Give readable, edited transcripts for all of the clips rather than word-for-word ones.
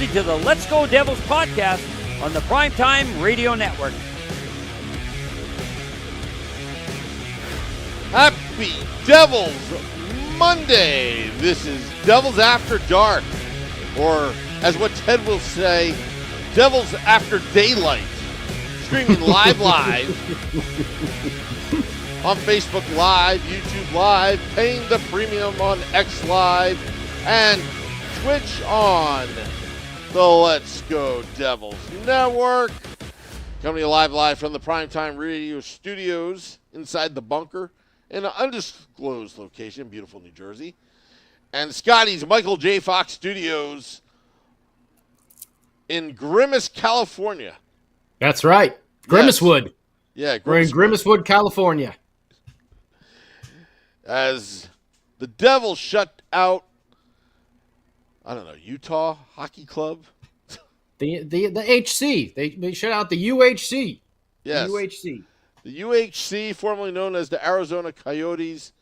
listening to the Let's Go Devils podcast on the Primetime Radio Network. Happy Devils Monday. This is Devils After Dark, or as what Ted will say, Devils After Daylight. Streaming live on Facebook Live, YouTube Live, paying the premium on X Live, and Twitch on the Let's Go Devils Network. Coming live from the Primetime Radio Studios inside the bunker in an undisclosed location, beautiful New Jersey. And Scotty's Michael J. Fox Studios in Grimace, California. That's right. Grimacewood. Yes. Yeah, we're in Grimacewood, California. As the Devils shut out, I don't know, Utah Hockey Club? The HC. They shut out the UHC. Yes. The UHC. The UHC, formerly known as the Arizona Coyotes.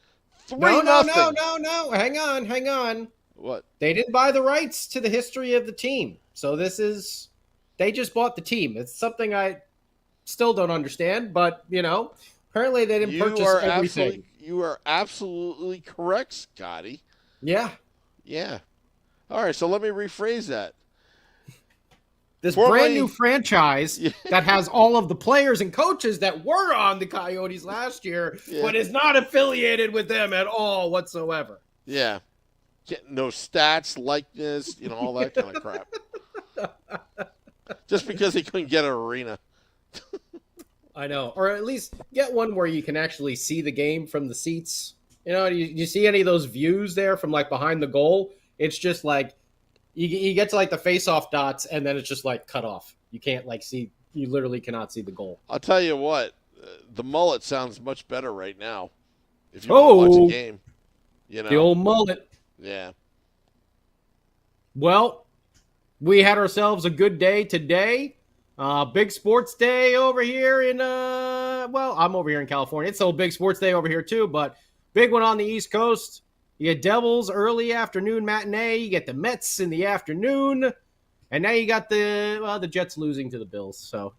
No. Hang on. What? They didn't buy the rights to the history of the team. So they just bought the team. It's something I still don't understand, but, apparently they didn't purchase everything. You are absolutely correct, Scotty. Yeah. All right, so let me rephrase that. This brand new franchise that has all of the players and coaches that were on the Coyotes last year, but is not affiliated with them at all whatsoever. Yeah. No stats, likeness, all that kind of crap. Just because he couldn't get an arena. I know. Or at least get one where you can actually see the game from the seats. You see any of those views there from behind the goal? It's just you get to the face-off dots, and then it's just cut off. You can't see. You literally cannot see the goal. I'll tell you what, the mullet sounds much better right now. If you want to watch a game, the old mullet. Yeah. Well, we had ourselves a good day today. Big sports day over here in I'm over here in California. It's still a big sports day over here too, but big one on the East Coast. You get Devils early afternoon matinee. You get the Mets in the afternoon. And now you got the Jets losing to the Bills. So,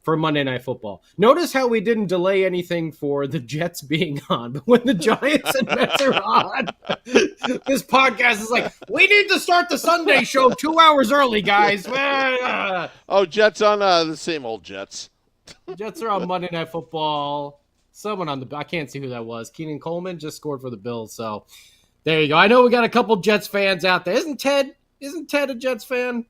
for Monday Night Football. Notice how we didn't delay anything for the Jets being on. But when the Giants and Mets are on, this podcast is we need to start the Sunday show 2 hours early, guys. Jets on the same old Jets. Jets are on Monday Night Football. Someone I can't see who that was. Keenan Coleman just scored for the Bills. So there you go. I know we got a couple Jets fans out there. Isn't Ted a Jets fan?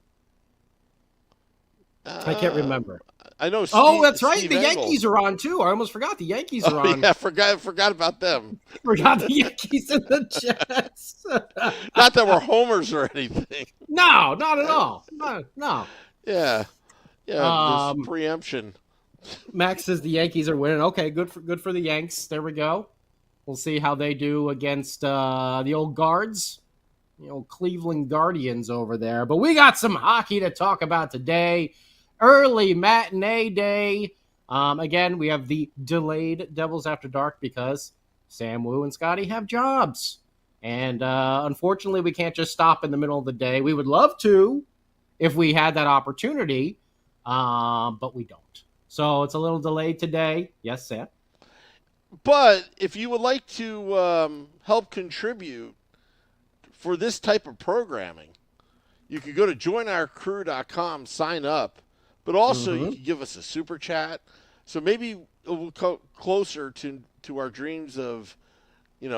I can't remember. I know. That's right. Steve the Engel. Yankees are on too. I almost forgot the Yankees are on. Yeah, forgot about them. Forgot the Yankees and the Jets. Not that we're homers or anything. No, not at all. No. Yeah. This preemption. Max says the Yankees are winning. Okay, good for the Yanks. There we go. We'll see how they do against the old Guards, the old Cleveland Guardians over there. But we got some hockey to talk about today. Early matinee day. Again, we have the delayed Devils After Dark because Sam Wu and Scotty have jobs. And unfortunately, we can't just stop in the middle of the day. We would love to if we had that opportunity, but we don't. So it's a little delayed today. Yes, Sam? But if you would like to help contribute for this type of programming, you could go to joinourcrew.com, sign up. But also you can give us a super chat. So maybe it will come closer to our dreams of,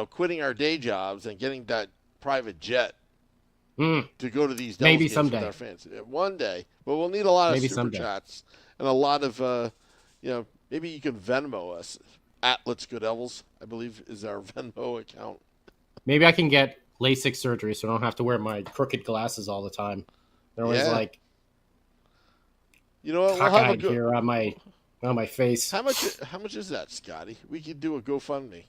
quitting our day jobs and getting that private jet to go to these Devils games someday with our fans. One day. But we'll need a lot of super chats and a lot of, maybe you can Venmo us at Let's Go Devils, I believe is our Venmo account. Maybe I can get LASIK surgery so I don't have to wear my crooked glasses all the time. They're always you know what? We'll have here on my face. How much is that, Scotty? We could do a GoFundMe.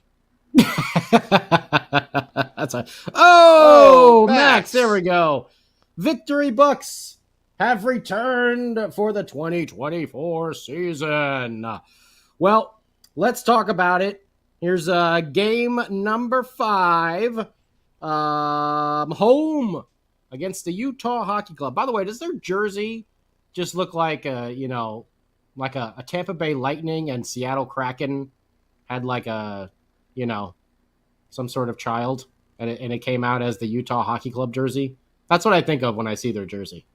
That's Max, there we go. Victory Bucks have returned for the 2024 season. Well, let's talk about it. Here's game number 5. Home against the Utah Hockey Club. By the way, does their jersey just look like like a Tampa Bay Lightning and Seattle Kraken had like a, some sort of child, and it came out as the Utah Hockey Club jersey? That's what I think of when I see their jersey.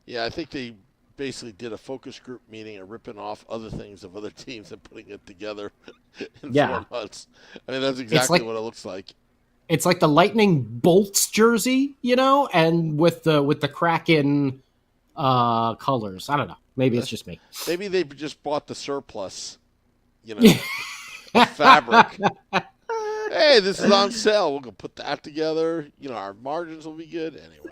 Yeah, I think they basically did a focus group meeting and ripping off other things of other teams and putting it together in 4 months. I mean, that's exactly what it looks like. It's like the Lightning Bolts jersey, and with the Kraken colors. I don't know. Maybe it's just me. Maybe they just bought the surplus, fabric. Hey, this is on sale. We'll go put that together. Our margins will be good anyway.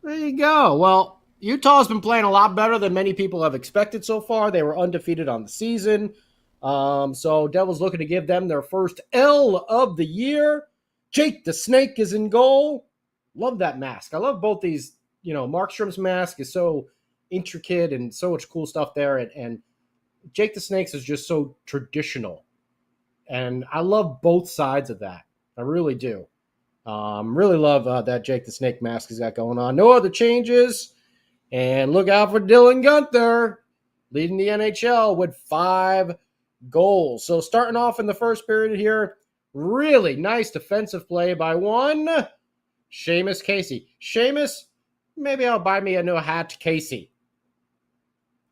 There you go. Well, Utah's been playing a lot better than many people have expected so far. They were undefeated on the season. So Devils looking to give them their first L of the year. Jake the Snake is in goal. Love that mask. I love both these. Markstrom's mask is so intricate and so much cool stuff there. And Jake the Snakes is just so traditional. And I love both sides of that. I really do. Really love that Jake the Snake mask he's got going on. No other changes. And look out for Dylan Guenther, leading the NHL with 5 goals. So starting off in the first period here, really nice defensive play by one, Seamus Casey. Seamus, maybe I'll buy me a new hat, Casey.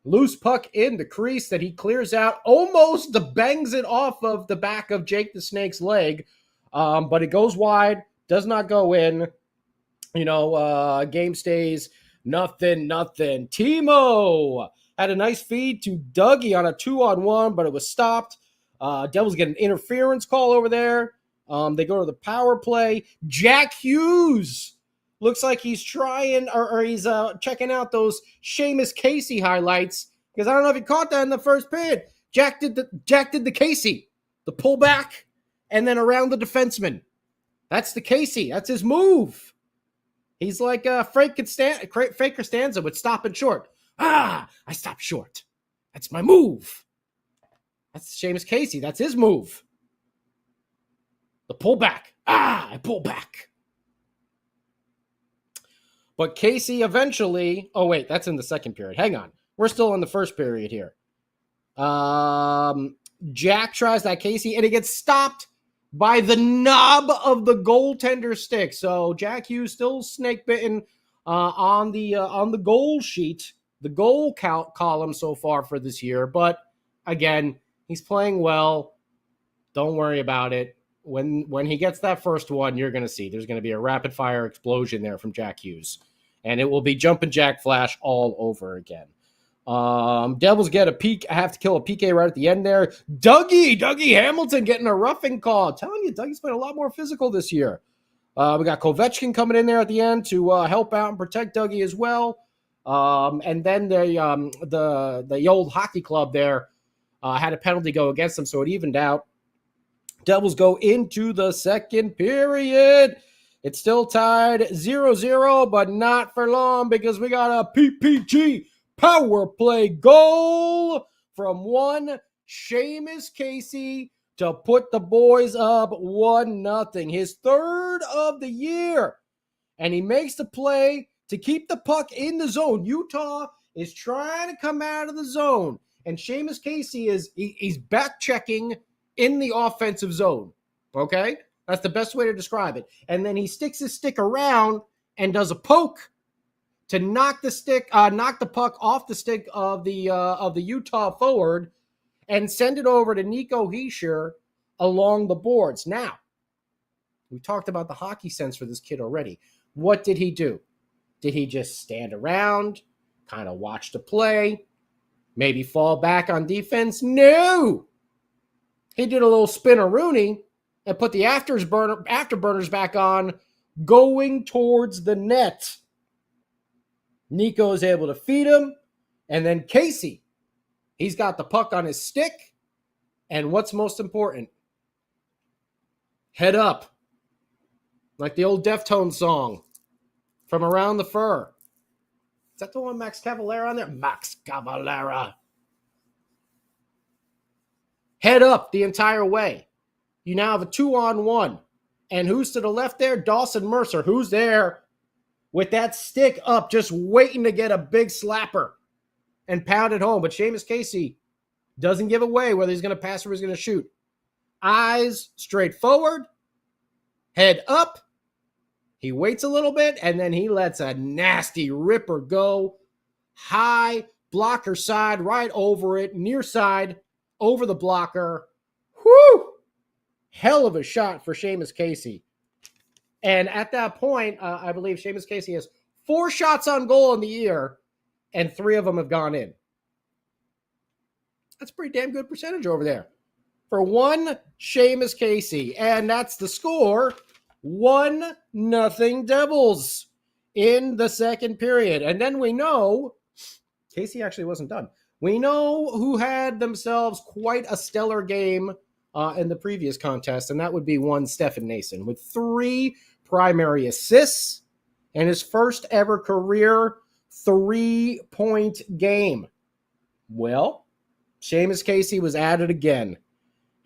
Loose puck in the crease that he clears out, almost bangs it off of the back of Jake the Snake's leg, but it goes wide, does not go in. Game stays 0-0. Timo had a nice feed to Dougie on a 2-on-1, but it was stopped. Devils get an interference call over there. They go to the power play. Jack Hughes looks like he's trying or he's checking out those Seamus Casey highlights, because I don't know if you caught that in the first period. Jack did the Casey, the pullback, and then around the defenseman. That's the Casey. That's his move. He's like Frank Costanza with stopping short. I stopped short. That's my move. That's Seamus Casey. That's his move. The pullback. I pull back. But Casey eventually... Oh, wait, that's in the second period. Hang on. We're still in the first period here. Jack tries that Casey, and he gets stopped by the knob of the goaltender stick. So Jack Hughes still snake-bitten on the goal sheet, the goal count column so far for this year. But, again, he's playing well. Don't worry about it. When he gets that first one, you're going to see there's going to be a rapid-fire explosion there from Jack Hughes. And it will be Jumpin' Jack Flash all over again. Devils get a peek. I have to kill a PK right at the end there. Dougie Hamilton getting a roughing call. I'm telling you, Dougie's been a lot more physical this year. We got Kovechkin coming in there at the end to help out and protect Dougie as well. And then the old hockey club there had a penalty go against them, so it evened out. Devils go into the second period. It's still tied 0-0, but not for long, because we got a PPG power play goal from one Seamus Casey to put the boys up 1-0. His third of the year. And he makes the play to keep the puck in the zone. Utah is trying to come out of the zone. And Seamus Casey he's back checking in the offensive zone. Okay? That's the best way to describe it. And then he sticks his stick around and does a poke to knock the puck off the stick of the Utah forward and send it over to Nico Hischier along the boards. Now, we talked about the hockey sense for this kid already. What did he do? Did he just stand around, kind of watch the play, maybe fall back on defense? No! He did a little spin-a-rooney and put the afterburners back on, going towards the net. Nico is able to feed him, and then Casey, he's got the puck on his stick, and what's most important? Head up. Like the old Deftones song from Around the Fur. Is that the one Max Cavalera on there? Max Cavalera. Head up the entire way. You now have a 2-on-1. And who's to the left there? Dawson Mercer. Who's there? with that stick up, just waiting to get a big slapper and pound it home. But Seamus Casey doesn't give away whether he's going to pass or he's going to shoot. Eyes straight forward, head up. He waits a little bit, and then he lets a nasty ripper go. High blocker side, right over it, near side, over the blocker. Whew! Hell of a shot for Seamus Casey. And at that point, I believe Seamus Casey has 4 shots on goal in the year, and 3 of them have gone in. That's a pretty damn good percentage over there for one Seamus Casey. And that's the score, 1-0 Devils in the second period. And then we know Casey actually wasn't done. We know who had themselves quite a stellar game in the previous contest, and that would be one Stefan Nason with 3 primary assists and his first ever career 3-point game. Well, Seamus Casey was at it again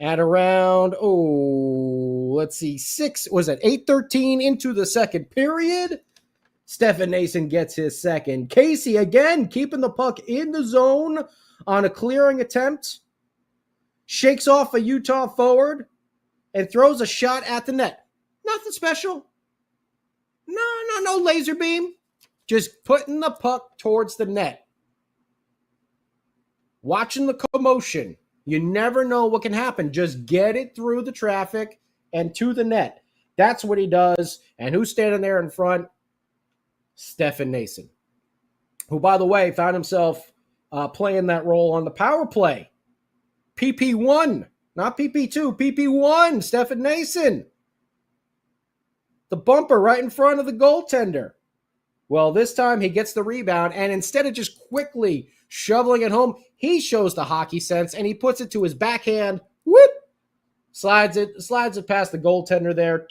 at around, 8:13 into the second period. Stefan Nason gets his second. Casey again keeping the puck in the zone on a clearing attempt. Shakes off a Utah forward and throws a shot at the net. Nothing special. No laser beam. Just putting the puck towards the net. Watching the commotion. You never know what can happen. Just get it through the traffic and to the net. That's what he does. And who's standing there in front? Stefan Nason, who, by the way, found himself playing that role on the power play. PP1, not PP2, PP1, Stefan Nason. The bumper right in front of the goaltender. Well, this time he gets the rebound, and instead of just quickly shoveling it home, he shows the hockey sense, and he puts it to his backhand. Whoop! Slides it past the goaltender there.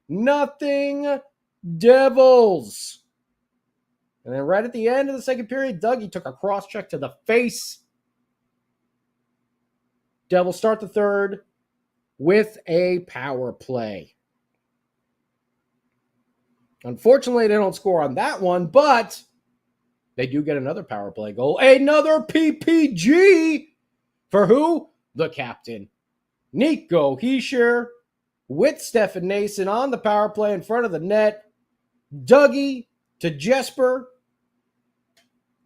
2-0 Devils. And then right at the end of the second period, Dougie took a cross check to the face. Devils start the third with a power play. Unfortunately, they don't score on that one, but they do get another power play goal. Another PPG for who? The captain, Nico Hischier, with Stefan Nason on the power play in front of the net. Dougie to Jesper.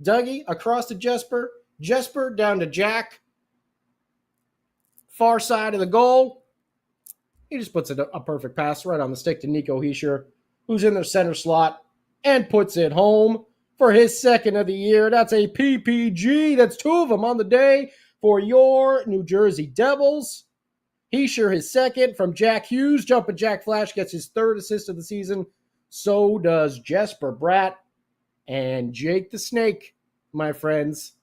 Dougie across to Jesper. Jesper down to Jack. Far side of the goal. He just puts a perfect pass right on the stick to Nico Hischier, who's in the center slot, and puts it home for his second of the year. That's a PPG. That's 2 of them on the day for your New Jersey Devils. Hischier his second from Jack Hughes. Jumping Jack Flash gets his 3rd assist of the season. So does Jesper Bratt. And Jake the Snake, my friends,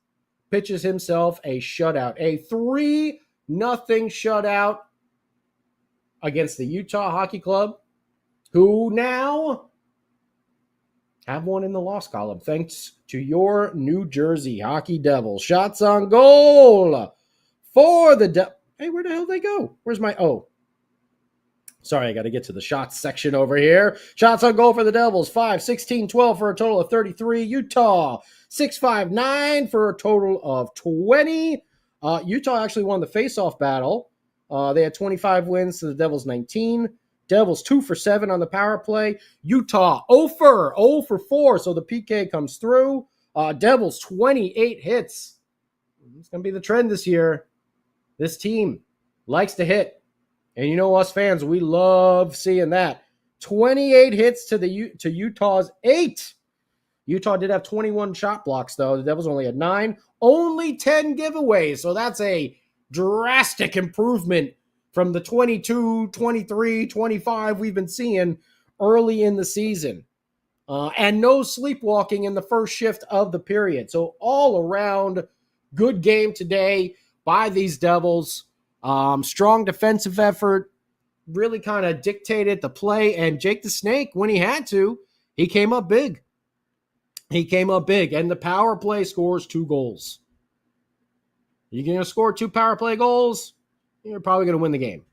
pitches himself a shutout. A 3-0 shutout against the Utah Hockey Club, who now have one in the loss column thanks to your New Jersey Hockey Devils. Shots on goal for the Hey, where the hell did they go? Where's my Sorry, I got to get to the shots section over here. Shots on goal for the Devils, 5, 16, 12 for a total of 33. Utah, 6, 5, 9 for a total of 20. Utah actually won the faceoff battle. They had 25 wins to the Devils 19. Devils 2 for 7 on the power play. Utah 0 for 4, so the PK comes through. Devils 28 hits. It's going to be the trend this year. This team likes to hit. And you know us fans, we love seeing that. 28 hits to Utah's 8. Utah did have 21 shot blocks, though. The Devils only had 9. Only 10 giveaways. So that's a drastic improvement from the 22, 23, 25 we've been seeing early in the season. And no sleepwalking in the first shift of the period. So all around, good game today by these Devils. Strong defensive effort, really kind of dictated the play. And Jake the Snake, when he had to, he came up big. And the power play scores 2 goals. You're going to score 2 power play goals, you're probably going to win the game.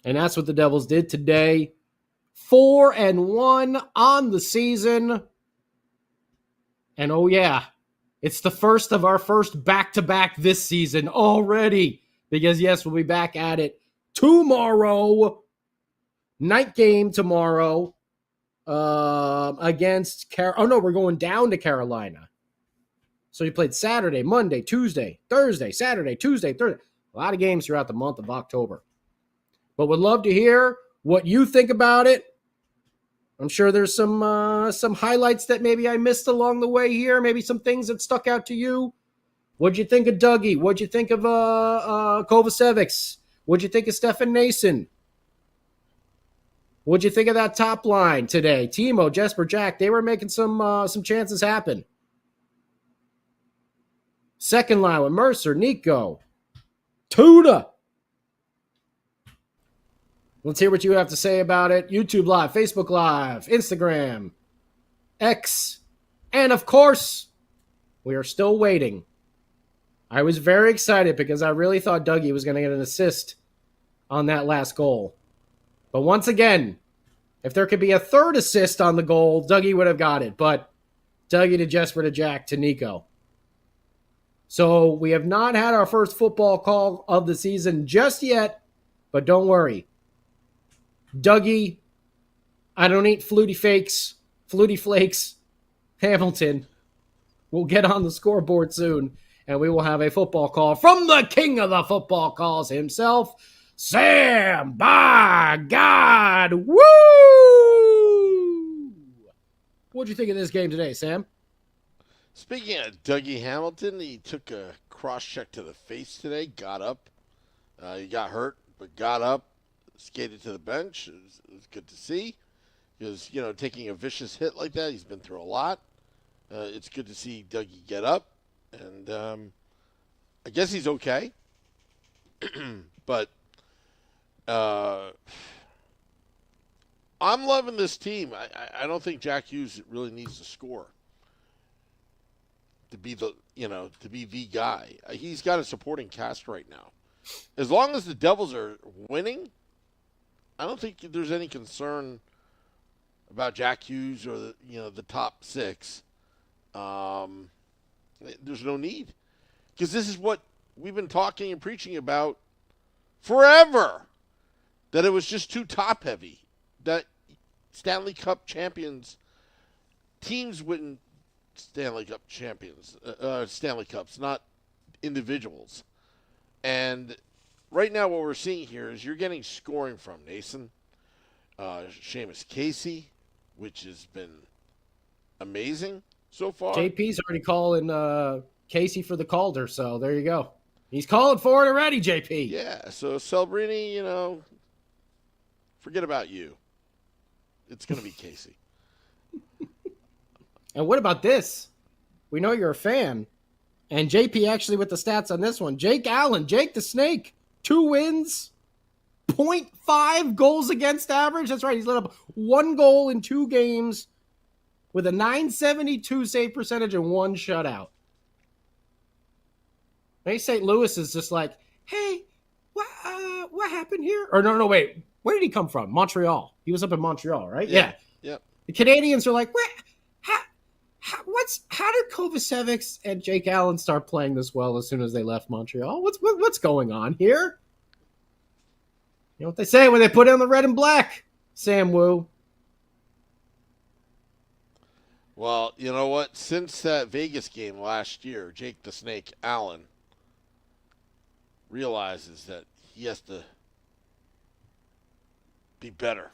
And that's what the Devils did today. 4-1 on the season. And oh yeah, it's the first of our first back-to-back this season already. Because yes, we'll be back at it tomorrow. Night game tomorrow against we're going down to Carolina. So you played Saturday, Monday, Tuesday, Thursday, Saturday, Tuesday, Thursday. A lot of games throughout the month of October. But would love to hear what you think about it. I'm sure there's some highlights that maybe I missed along the way here. Maybe some things that stuck out to you. What'd you think of Dougie? What'd you think of Kovacevic? What'd you think of Stefan Nason? What'd you think of that top line today? Timo, Jesper, Jack, they were making some chances happen. Second line with Mercer, Nico, Tuna. Let's hear what you have to say about it. YouTube Live, Facebook Live, Instagram, X, and of course, we are still waiting. I was very excited because I really thought Dougie was going to get an assist on that last goal. But once again, if there could be a third assist on the goal, Dougie would have got it. But Dougie to Jesper to Jack to Nico. So we have not had our first football call of the season just yet. But don't worry. Dougie, I don't eat fluty flakes, Hamilton will get on the scoreboard soon. And we will have a football call from the king of the football calls himself, Sam, by God, woo! What'd you think of this game today, Sam? Speaking of Dougie Hamilton, he took a cross check to the face today, got up. He got hurt, but got up, skated to the bench. It was good to see. Because, taking a vicious hit like that, he's been through a lot. It's good to see Dougie get up. And I guess he's okay. But I'm loving this team. I don't think Jack Hughes really needs to score to be the guy. He's got a supporting cast right now. As long as the Devils are winning, I don't think there's any concern about Jack Hughes or the top six. There's no need, because this is what we've been talking and preaching about forever, that it was just too top heavy, that Stanley Cup champions teams win Stanley Cups, not individuals. And right now what we're seeing here is you're getting scoring from Nason, Seamus Casey, which has been amazing so far. JP's already calling Casey for the Calder, so there you go. He's calling for it already, JP. Yeah, so Celebrini, forget about you. It's going to be Casey. And what about this? We know you're a fan. And JP actually with the stats on this one. Jake Allen, Jake the Snake, 2 wins, 0.5 goals against average. That's right, he's let up 1 goal in 2 games with a .972 save percentage and 1 shutout. Maybe St. Louis is just like, hey, what happened here? Or no, wait. Where did he come from? Montreal. He was up in Montreal, right? Yeah. Yep. The Canadians are like, what? How did Kovacevic and Jake Allen start playing this well as soon as they left Montreal? What's going on here? You know what they say when they put on the red and black, Sam Wu. Well, you know what? Since that Vegas game last year, Jake the Snake Allen realizes that he has to be better.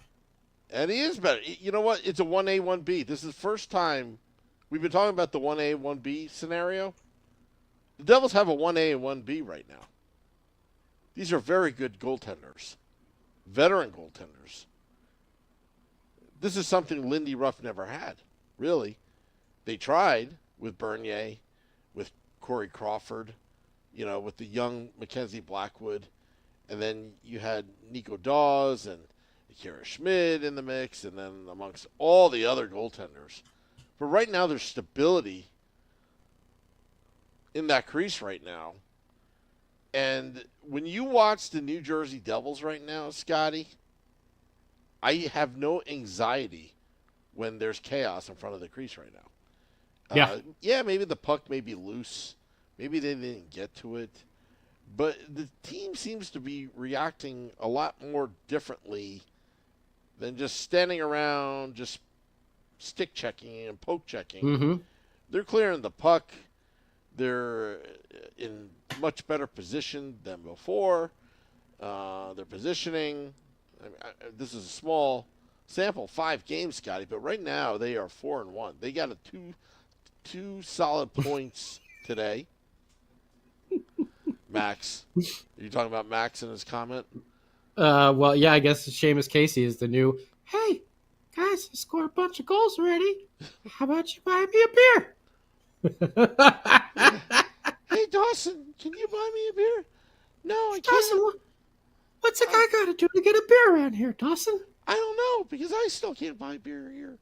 And he is better. You know what? It's a 1A, 1B. This is the first time we've been talking about the 1A, 1B scenario. The Devils have a 1A and 1B right now. These are very good goaltenders. Veteran goaltenders. This is something Lindy Ruff never had, really. They tried with Bernier, with Corey Crawford, with the young Mackenzie Blackwood. And then you had Nico Dawes and Kara Schmid in the mix, and then amongst all the other goaltenders. But right now there's stability in that crease right now. And when you watch the New Jersey Devils right now, Scotty, I have no anxiety when there's chaos in front of the crease right now. Yeah, maybe the puck may be loose. Maybe they didn't get to it. But the team seems to be reacting a lot more differently than just standing around, just stick checking and poke checking. Mm-hmm. They're clearing the puck. They're in much better position than before. They're positioning. This is a small sample, 5 games, Scotty, but right now they are 4-1. They got two solid points today. Max, are you talking about Max in his comment? Well, yeah, I guess Seamus Casey is the new. Hey, guys, I scored a bunch of goals already. How about you buy me a beer? Hey, Dawson, can you buy me a beer? No, I can't. Dawson, what's a guy got to do to get a beer around here, Dawson? I don't know, because I still can't buy beer here.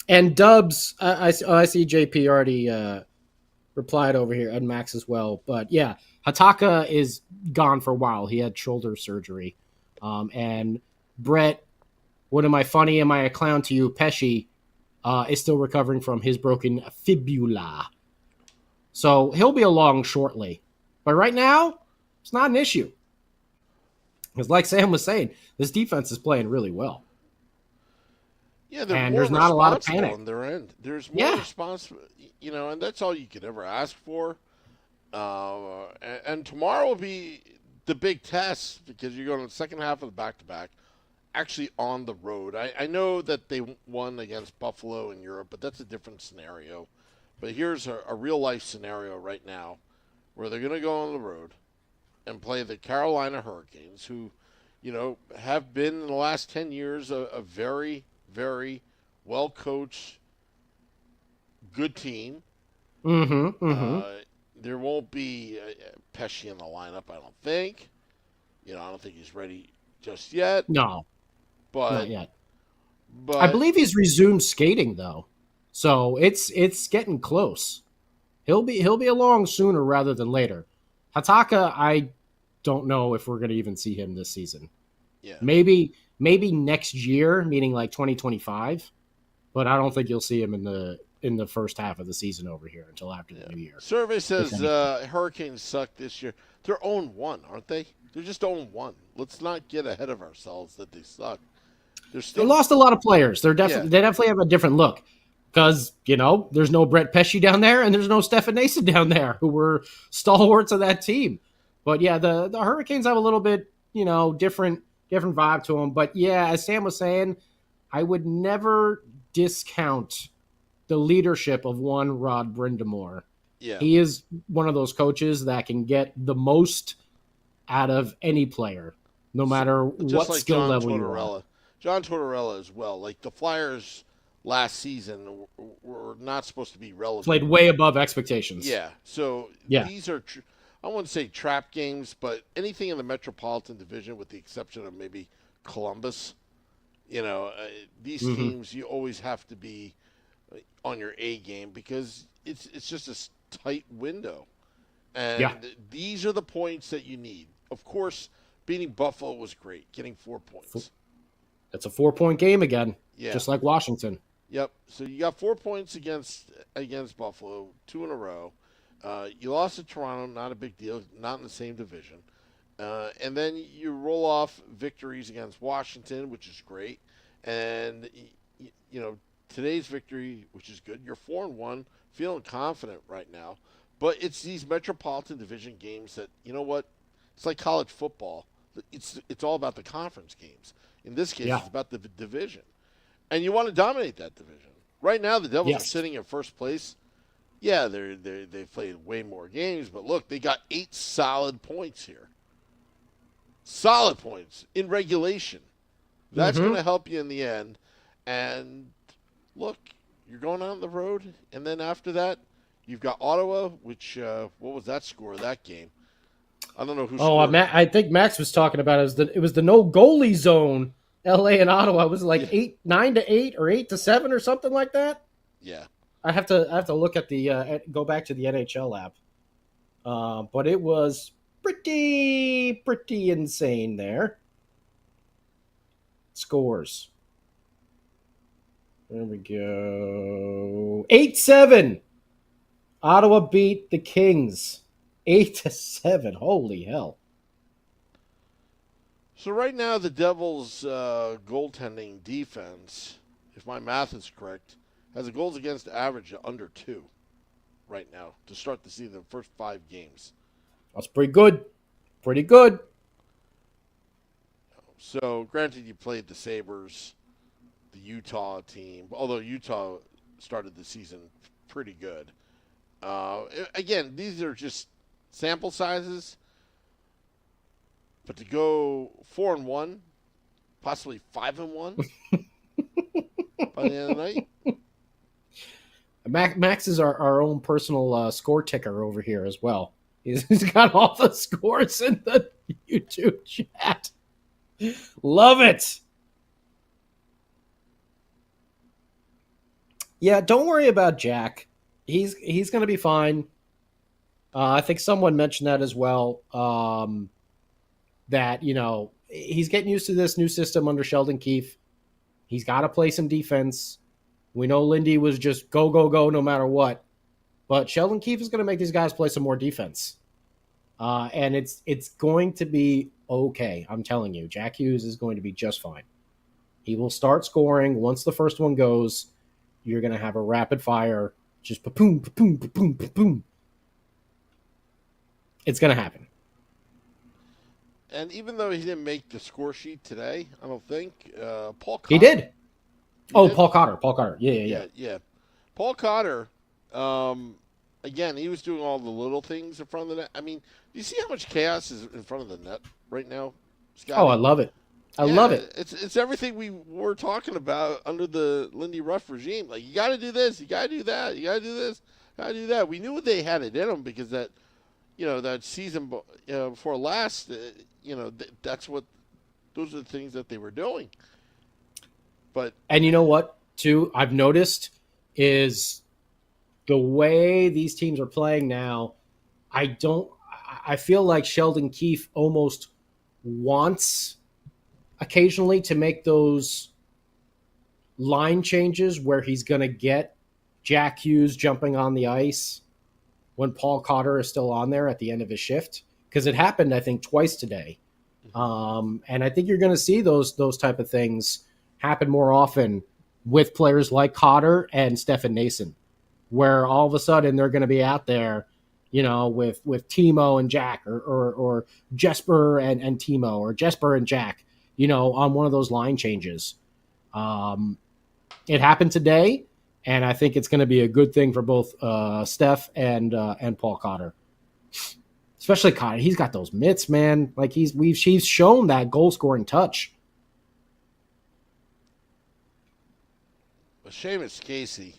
And Dubs, I see JP already replied over here, and Max as well. But yeah, Hataka is gone for a while. He had shoulder surgery. And Brett, what am I funny? Am I a clown to you? Pesci is still recovering from his broken fibula. So he'll be along shortly. But right now, it's not an issue. Because like Sam was saying, this defense is playing really well. Yeah, they're and more there's not a lot of responsible panic on their end. There's more responsible, and that's all you could ever ask for. And tomorrow will be the big test because you're going to the second half of the back-to-back, actually on the road. I know that they won against Buffalo in Europe, but that's a different scenario. But here's a real-life scenario right now where they're going to go on the road and play the Carolina Hurricanes, who, have been in the last 10 years a very, very well-coached, good team. There won't be Pesci in the lineup, I don't think. I don't think he's ready just yet. No, but not yet. But I believe he's resumed skating though, so it's getting close. He'll be along sooner rather than later. Hataka, I don't know if we're going to even see him this season. Yeah, maybe next year, meaning like 2025. But I don't think you'll see him in the first half of the season over here until after the new year. Survey says Hurricanes suck this year. They're 0-1, aren't they? They're just 0-1. Let's not get ahead of ourselves that they suck. They lost a lot of players. They definitely have a different look because there's no Brett Pesci down there and there's no Stefan Nason down there who were stalwarts of that team. But yeah, the Hurricanes have a little bit different vibe to them. But yeah, as Sam was saying, I would never discount the leadership of one Rod Brindamore. Yeah. He is one of those coaches that can get the most out of any player, no matter what like skill John level Tortorella. you're on. John Tortorella as well. Like the Flyers last season were not supposed to be relevant. Played way above expectations. Yeah. So these are, I wouldn't say trap games, but anything in the Metropolitan Division with the exception of maybe Columbus, these teams you always have to be on your A game because it's just a tight window. And these are the points that you need. Of course, beating Buffalo was great, getting 4 points. It's a 4-point game again, just like Washington. Yep. So you got 4 points against Buffalo, 2 in a row. You lost to Toronto, not a big deal, not in the same division. And then you roll off victories against Washington, which is great. And, today's victory, which is good. You're 4-1, feeling confident right now. But it's these Metropolitan Division games that, it's like college football. It's all about the conference games. In this case, it's about the division. And you want to dominate that division. Right now, the Devils are sitting in first place. Yeah, they've played way more games, but look, they got 8 solid points here. Solid points in regulation. That's going to help you in the end. And look, you're going out on the road, and then after that, you've got Ottawa, which, what was that score of that game? I don't know who scored. I think Max was talking about it was the no goalie zone. LA and Ottawa was like 9-8 or 8-7 or something like that. Yeah. I have to look at the go back to the NHL app. But it was pretty insane there. Scores. There we go. 8-7. Ottawa beat the Kings. 8-7. Holy hell. So right now, the Devils' goaltending defense, if my math is correct, has a goals against average of under 2 right now to start the season, the first 5 games. That's pretty good. Pretty good. So, granted, you played the Sabres, the Utah team, although Utah started the season pretty good. Again, these are just sample sizes, but to go 4-1, possibly 5-1 by the end of the night. Max is our own personal score ticker over here as well. He's got all the scores in the YouTube chat. Love it. Yeah, don't worry about Jack. He's going to be fine. I think someone mentioned that as well. That, he's getting used to this new system under Sheldon Keefe. He's got to play some defense. We know Lindy was just go, go, go no matter what. But Sheldon Keefe is going to make these guys play some more defense. And it's going to be okay. I'm telling you, Jack Hughes is going to be just fine. He will start scoring. Once the first one goes, you're going to have a rapid fire, just pa-poom, pa-poom, pa-poom, pa-poom. It's going to happen. And even though he didn't make the score sheet today, I don't think, Paul Cotter. He did. Did? Paul Cotter. Yeah. Paul Cotter, again, he was doing all the little things in front of the net. I mean, do you see how much chaos is in front of the net right now, Scotty? Oh, I love it. I love it. It's everything we were talking about under the Lindy Ruff regime. Like, you got to do this, you got to do that, you got to do this, got to do that. We knew they had it in them because that, that season before last, those are the things that they were doing. And you know what, too, I've noticed is the way these teams are playing now, I feel like Sheldon Keefe almost wants occasionally to make those line changes where he's going to get Jack Hughes jumping on the ice when Paul Cotter is still on there at the end of his shift. Because it happened, I think, twice today. And I think you're going to see those type of things happen more often with players like Cotter and Stefan Nason, where all of a sudden they're going to be out there, with Timo and Jack or Jesper and Timo or Jesper and Jack, on one of those line changes. It happened today, and I think it's going to be a good thing for both Steph and Paul Cotter. Especially Cotter. He's got those mitts, man. Like he's shown that goal scoring touch. Seamus Casey,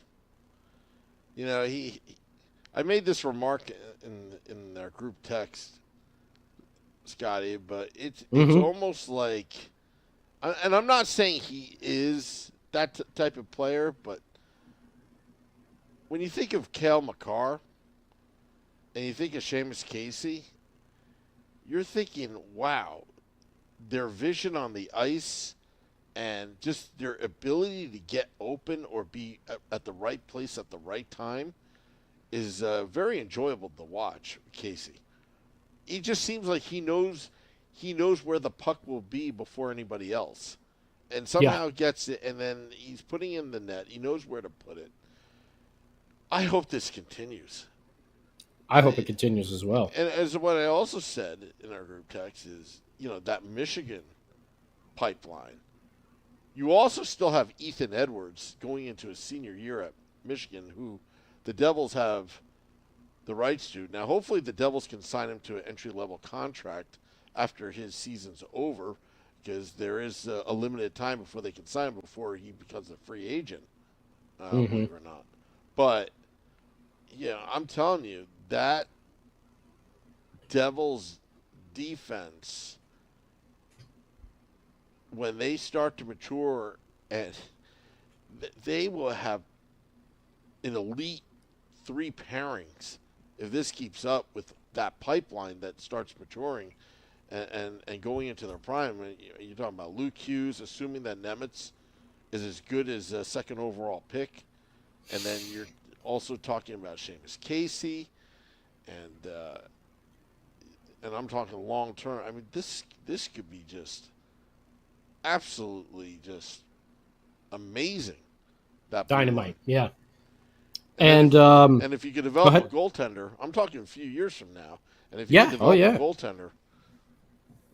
I made this remark in our group text, Scotty, but it's almost like, and I'm not saying he is that type of player, but when you think of Cale Makar and you think of Seamus Casey, you're thinking, wow, their vision on the ice and just their ability to get open or be at the right place at the right time is very enjoyable to watch. Casey, he just seems like he knows where the puck will be before anybody else, and somehow gets it, and then he's putting it in the net. He knows where to put it. I hope this continues. I hope it continues as well. And as what I also said in our group text is, that Michigan pipeline. You also still have Ethan Edwards going into his senior year at Michigan, who the Devils have the rights to. Now, hopefully the Devils can sign him to an entry-level contract after his season's over, because there is a limited time before they can sign him before he becomes a free agent, believe it or not. But, I'm telling you, that Devils defense, when they start to mature, and they will have an elite 3 pairings if this keeps up with that pipeline that starts maturing and going into their prime. You're talking about Luke Hughes, assuming that Nemitz is as good as a second overall pick, and then you're also talking about Seamus Casey, and I'm talking long term. I mean, this could be just absolutely just amazing. That Dynamite, yeah. And if you could develop a goaltender, I'm talking a few years from now, and if you could develop a goaltender,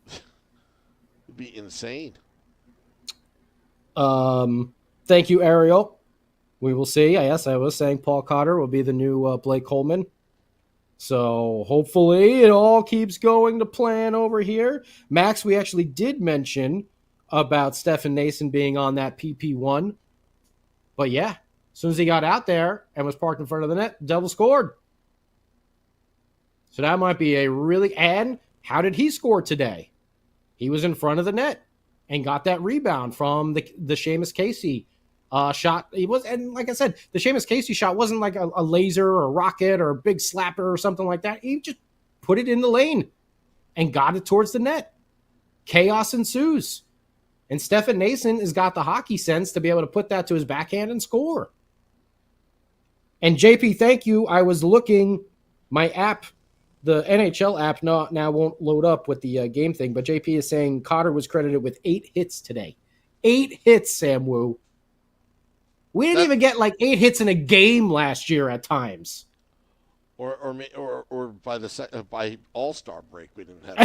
it'd be insane. Thank you, Ariel. We will see. Yes, I was saying Paul Cotter will be the new Blake Coleman. So hopefully it all keeps going to plan over here. Max, we actually did mention about Stefan Nason being on that PP1. But yeah, as soon as he got out there and was parked in front of the net, Devil scored. So that might be a really... And how did he score today? He was in front of the net and got that rebound from the Seamus Casey shot. He was, and like I said, the Seamus Casey shot wasn't like a laser or a rocket or a big slapper or something like that. He just put it in the lane and got it towards the net. Chaos ensues. And Stefan Nason has got the hockey sense to be able to put that to his backhand and score. And JP, thank you. I was looking, my app, the NHL app now won't load up with the game thing, but JP is saying Cotter was credited with 8 hits today. 8 hits, Sam Wu. We didn't even get like 8 hits in a game last year at times. Or by All-Star break, we didn't have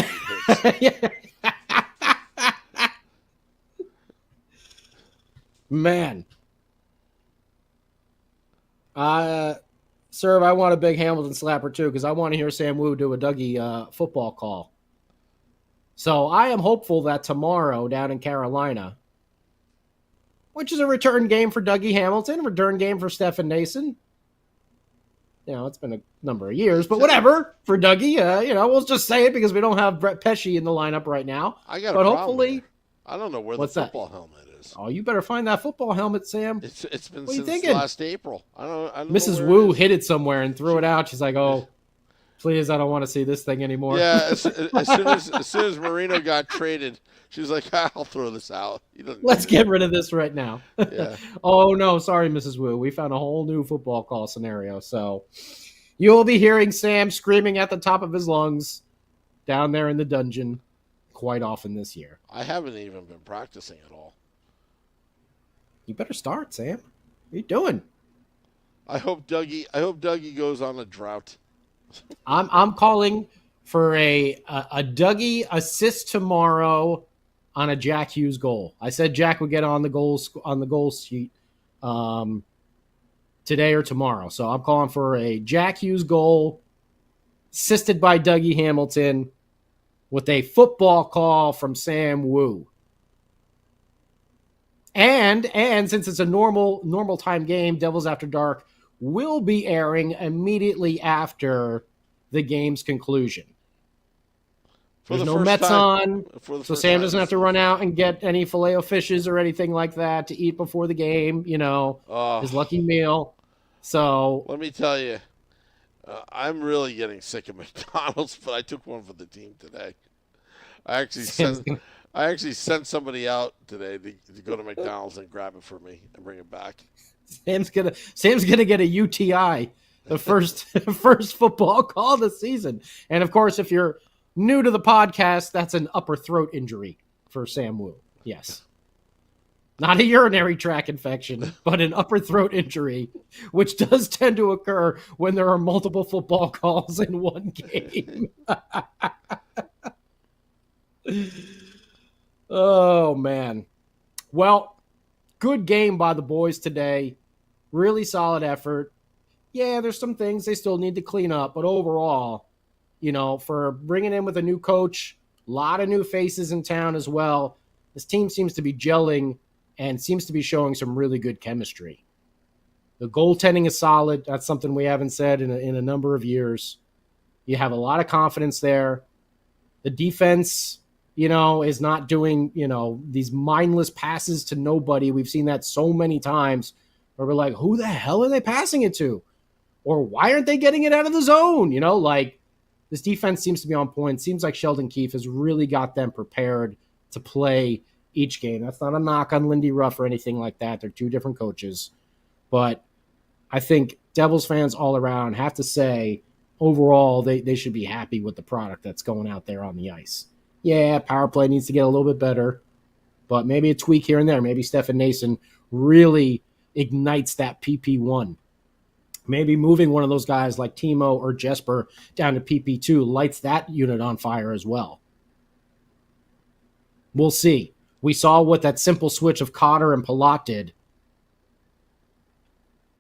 8 hits. Man. Serve, I want a big Hamilton slapper too, because I want to hear Sam Wu do a Dougie football call. So I am hopeful that tomorrow down in Carolina, which is a return game for Dougie Hamilton, return game for Stefan Nason. You know, it's been a number of years, but whatever for Dougie. We'll just say it because we don't have Brett Pesci in the lineup right now. But hopefully, I don't know where the football helmet is. Oh, you better find that football helmet, Sam. It's been since last April. I don't Mrs. Wu hid it somewhere and threw it out. She's like, "Oh, please, I don't want to see this thing anymore." Yeah, as soon as Marino got traded, she was like, "I'll throw this out. Let's get rid of this right now." Yeah. Oh no, sorry, Mrs. Wu. We found a whole new football call scenario. So you'll be hearing Sam screaming at the top of his lungs down there in the dungeon quite often this year. I haven't even been practicing at all. You better start, Sam. What are you doing? I hope Dougie goes on a drought. I'm calling for a Dougie assist tomorrow on a Jack Hughes goal. I said Jack would get on the goal sheet today or tomorrow. So I'm calling for a Jack Hughes goal assisted by Dougie Hamilton with a football call from Sam Wu. And since it's a normal time game, Devils After Dark will be airing immediately after the game's conclusion. There's no Mets on, so Sam doesn't have to run out and get any Filet-O-Fishes or anything like that to eat before the game, his lucky meal. So let me tell you, I'm really getting sick of McDonald's, but I took one for the team today. I actually sent somebody out today to go to McDonald's and grab it for me and bring it back. Sam's gonna get a UTI, the first football call of the season. And of course, if you're new to the podcast, that's an upper throat injury for Sam Wu. Yes. Not a urinary tract infection, but an upper throat injury, which does tend to occur when there are multiple football calls in one game. Oh, man. Well, good game by the boys today. Really solid effort. Yeah, there's some things they still need to clean up, but overall, for bringing in with a new coach, a lot of new faces in town as well, this team seems to be gelling and seems to be showing some really good chemistry. The goaltending is solid. That's something we haven't said in a number of years. You have a lot of confidence there. The defense, is not doing, these mindless passes to nobody. We've seen that so many times where we're like, who the hell are they passing it to? Or why aren't they getting it out of the zone? This defense seems to be on point. Seems like Sheldon Keefe has really got them prepared to play each game. That's not a knock on Lindy Ruff or anything like that. They're two different coaches. But I think Devils fans all around have to say, overall, they should be happy with the product that's going out there on the ice. Yeah, power play needs to get a little bit better, but maybe a tweak here and there. Maybe Stefan Nason really ignites that PP1. Maybe moving one of those guys like Timo or Jesper down to PP2 lights that unit on fire as well. We'll see. We saw what that simple switch of Cotter and Palat did.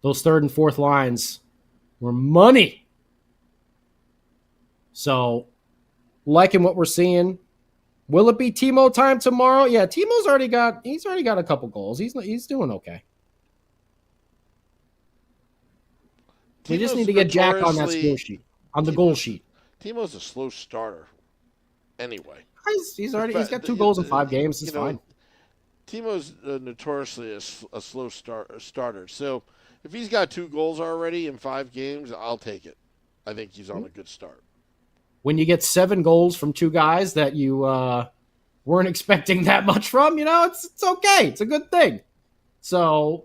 Those third and fourth lines were money. So, liking what we're seeing. Will it be Timo time tomorrow? Yeah, Timo's already got a couple goals. He's doing okay. We just need to get Jack on that score sheet, on the goal sheet. Timo's a slow starter anyway. He's got 2 goals in 5 games. It's fine. Timo's notoriously a slow starter. So if he's got 2 goals already in 5 games, I'll take it. I think he's on a good start. When you get 7 goals from 2 guys that you weren't expecting that much from, it's okay. It's a good thing. So,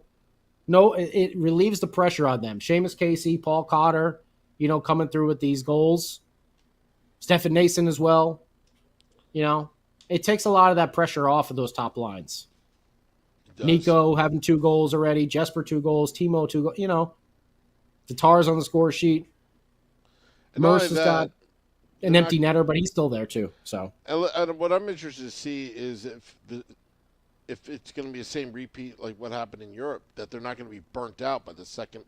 no, it relieves the pressure on them. Seamus Casey, Paul Cotter, coming through with these goals. Stefan Nason as well. It takes a lot of that pressure off of those top lines. Nico having 2 goals already, Jesper 2 goals, Timo 2 goals. Tatar's on the score sheet. Merce has got an empty netter, but he's still there too. So, and what I'm interested to see is if it's going to be the same repeat like what happened in Europe, that they're not going to be burnt out by the second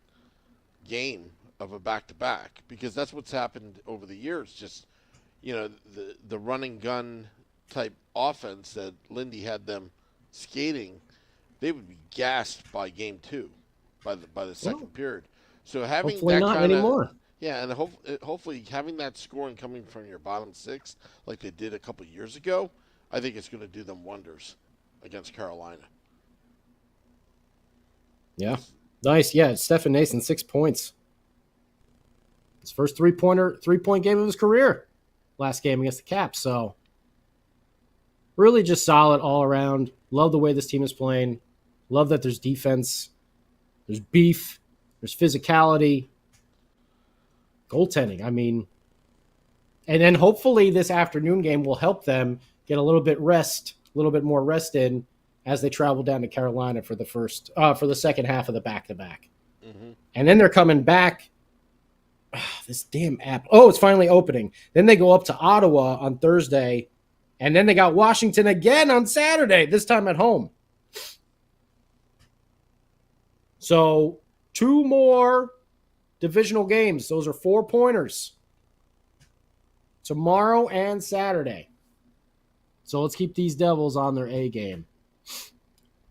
game of a back-to-back, because that's what's happened over the years. Just the running gun type offense that Lindy had them skating, they would be gassed by game 2, by the second period. So having hopefully that not kind anymore. Yeah, and hopefully having that scoring coming from your bottom 6 like they did a couple years ago, I think it's going to do them wonders against Carolina. Yeah. Nice. Yeah, Stefan Nason, 6 points. His first 3-point game of his career last game against the Caps. So really just solid all around. Love the way this team is playing. Love that there's defense. There's beef. There's physicality. Goaltending. And then hopefully this afternoon game will help them get a little bit more rest in as they travel down to Carolina for the second half of the back-to-back. Mm-hmm. And then they're coming back. This damn app. Oh, it's finally opening. Then they go up to Ottawa on Thursday, and then they got Washington again on Saturday, this time at home. So 2 more divisional games. Those are 4-pointers. Tomorrow and Saturday. So let's keep these Devils on their A game.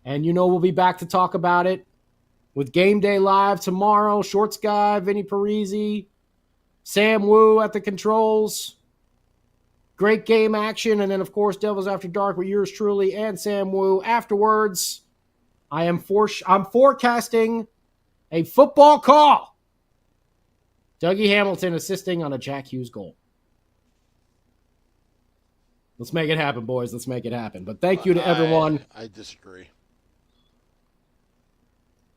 And we'll be back to talk about it with Game Day Live tomorrow. Shorts Guy, Vinny Parisi, Sam Wu at the controls. Great game action. And then, of course, Devils After Dark with yours truly and Sam Wu. Afterwards, I'm forecasting a football call. Dougie Hamilton assisting on a Jack Hughes goal. Let's make it happen, boys. Let's make it happen. But thank you to everyone. I disagree.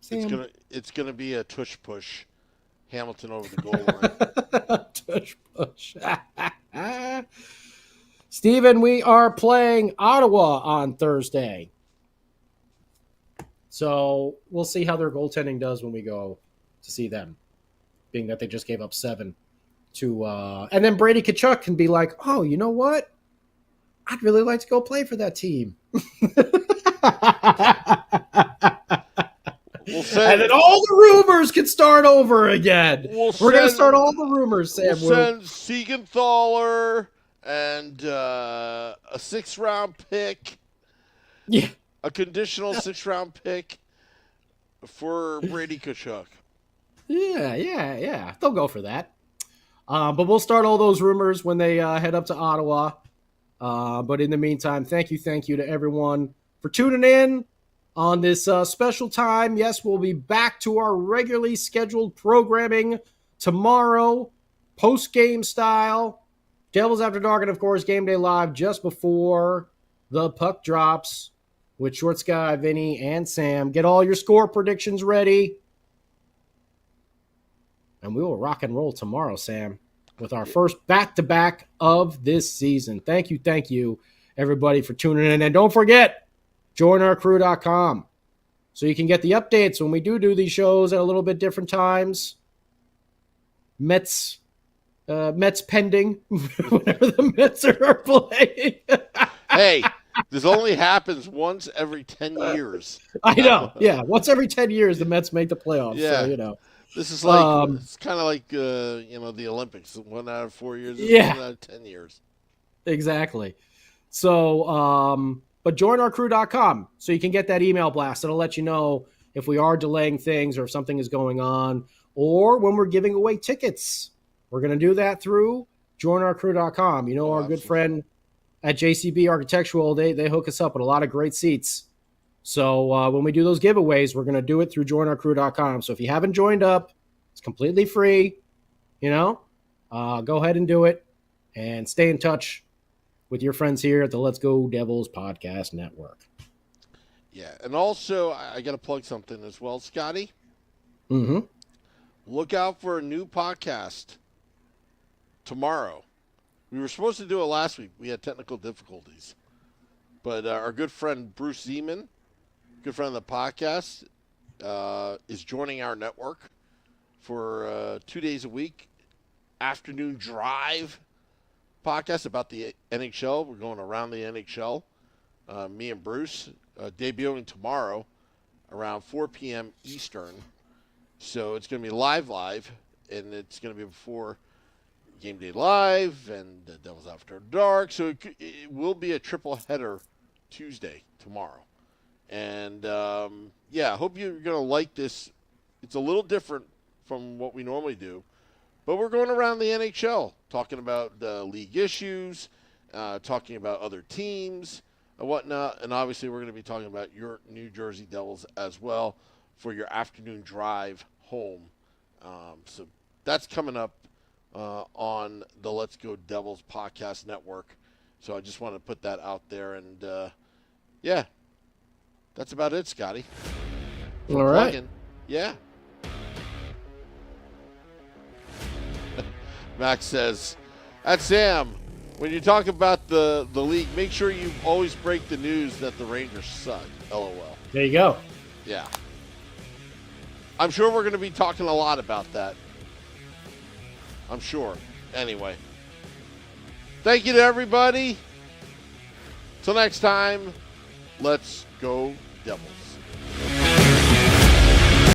Sam. It's gonna be a tush push. Hamilton over the goal line. Tush push. Steven, we are playing Ottawa on Thursday. So we'll see how their goaltending does when we go to see them, being that they just gave up 7 to and then Brady Tkachuk can be like, oh, you know what? I'd really like to go play for that team. And then all the rumors can start over again. We're going to start all the rumors, Sam. We'll send Siegenthaler and a 6th-round pick. Yeah. A conditional 6th-round pick for Brady Tkachuk. Yeah. They'll go for that. But we'll start all those rumors when they head up to Ottawa. But in the meantime, thank you to everyone for tuning in on this special time. Yes, we'll be back to our regularly scheduled programming tomorrow post-game style. Devils After Dark, and of course, Game Day Live just before the puck drops with Short Sky, Vinny, and Sam. Get all your score predictions ready. And we will rock and roll tomorrow, Sam, with our first back-to-back of this season. Thank you, everybody, for tuning in. And don't forget, joinourcrew.com so you can get the updates when we do these shows at a little bit different times. Mets pending, whenever the Mets are playing. Hey, this only happens once every 10 years. I know. Yeah, once every 10 years, the Mets make the playoffs. Yeah. So, This is like, it's kind of like, the Olympics. 1 out of 4 years, 1 out of 10 years. Exactly. So, but joinourcrew.com so you can get that email blast. It'll let you know if we are delaying things or if something is going on or when we're giving away tickets. We're going to do that through joinourcrew.com. Our good friend at JCB Architectural, they hook us up with a lot of great seats. So when we do those giveaways, we're going to do it through joinourcrew.com. So if you haven't joined up, it's completely free. Go ahead and do it and stay in touch with your friends here at the Let's Go Devils Podcast Network. Yeah, and also I got to plug something as well, Scotty. Mm-hmm. Look out for a new podcast tomorrow. We were supposed to do it last week. We had technical difficulties. But our good friend Bruce Zeman, good friend of the podcast, is joining our network for 2 days a week, afternoon drive podcast about the NHL. We're going around the NHL. Me and Bruce debuting tomorrow around 4 p.m. Eastern. So it's going to be live, and it's going to be before Game Day Live and the Devils After Dark. So it will be a triple header Tuesday, tomorrow. And, I hope you're going to like this. It's a little different from what we normally do. But we're going around the NHL, talking about league issues, talking about other teams and whatnot. And obviously we're going to be talking about your New Jersey Devils as well for your afternoon drive home. So that's coming up on the Let's Go Devils Podcast Network. So I just want to put that out there. And, that's about it, Scotty. All right. Plugging. Yeah. Max says, "That's Sam. When you talk about the league, make sure you always break the news that the Rangers suck." LOL. There you go. Yeah. I'm sure we're going to be talking a lot about that. I'm sure. Anyway. Thank you to everybody. Till next time, let's go Devils.